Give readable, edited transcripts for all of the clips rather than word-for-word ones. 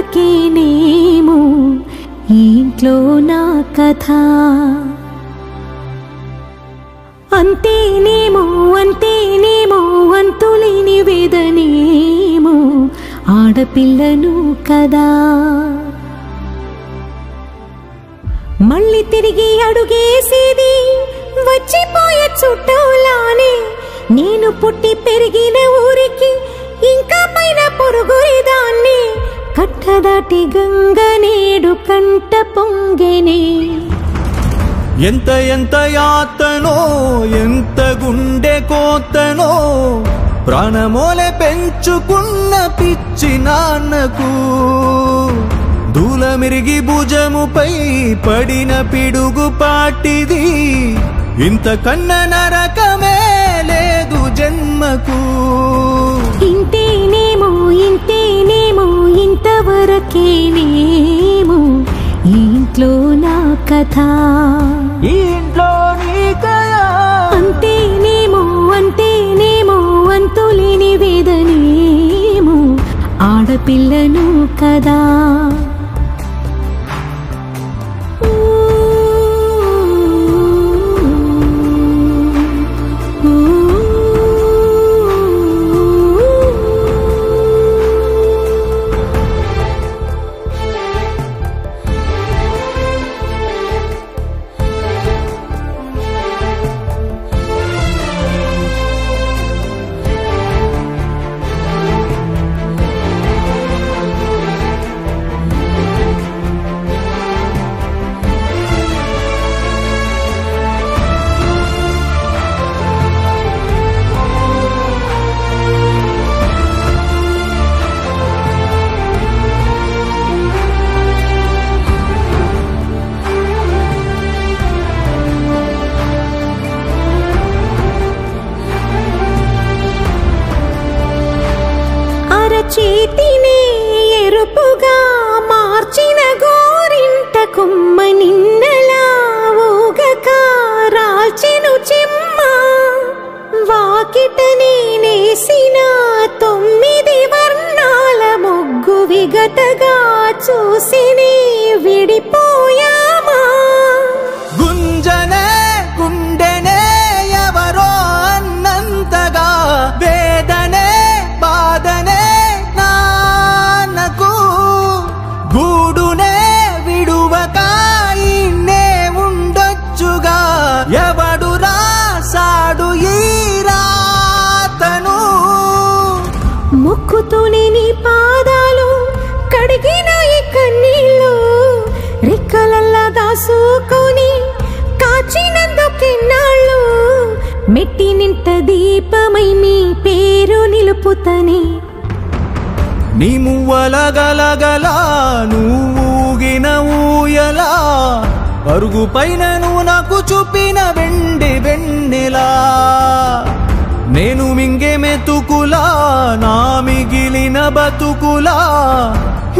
ఇంతవరకేనేమో ఈ ఇంట్లో నా కథ. అంతేనేమో అంతేనేమో అంతులేని వేదనేమో ఆడపిల్లను కదా. మళ్ళీ తిరిగి అడుగేసేది వచ్చిపోయే చుట్టూలానే. నేను పుట్టి పెరిగిన ఊరికి ఇంకా పైన పొరుగురిదాన్ని. కట్టదాటి గంగ నేడు కంట పొంగెనే. ఎంత ఎంత యాతనో ఎంత గుండె కోతనో ప్రాణమోలే పెంచుకున్న పిచ్చి నాన్నకు. దూలమిరిగి భుజముపై పడిన పిడుగు పాటిది. ఇంతకన్న నరకమే లేదు జన్మకు. ఇంతేనేమో ఇంతేనేమో ఇంతవరకేనేమో ఈ ఇంట్లో నా కథ. ఈ ఇంట్లో నీ కథ. అంతేనేమో అంతేనేమో అంతులేని వేదనేమో ఆడపిల్లను కదా. చేతినే ఎరుపుగా మార్చిన గోరింట కొమ్మ నిన్నలా ఊగక రాల్చెను చెమ్మ. వాకిట నేనేసిన 9 వర్ణాల ముగ్గు విగతగా చూసినే విడిపోయామా. గుంజనే గుండెనే ఎవరో అన్నంతగా వేదనే బాధనే నాన్నకు. గూడునే విడువక ఇన్నే ఉండొచ్చుగా ఎవడు రాసాడు ఈ రాతను. మొక్కుతూనే నీ పాదాలు కడిగిన ఈ కన్నీళ్ళు రెక్కలల్లా దాసుకొని కాచినందుకెన్నాళ్ళు. మెట్టి నింట దీపమై నీ పేరు నిలుపుతనే. నీ మువ్వల గలగల నువ్వుగిన ఊయలా అరుగు పైన నువ్వు నాకు చూపిన వెండి వెన్నెలా. నేను మింగే మెతుకులా నా మిగిలిన బతుకులా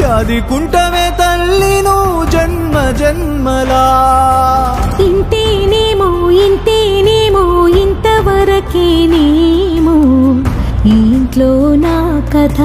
యాది కుంటమే తల్లి నువ్వు జన్మ జన్మలా. ఇంతేనేమో ఇంతేనేమో ఇంతవరకేనేమో ఈ ఇంట్లో నా కథ.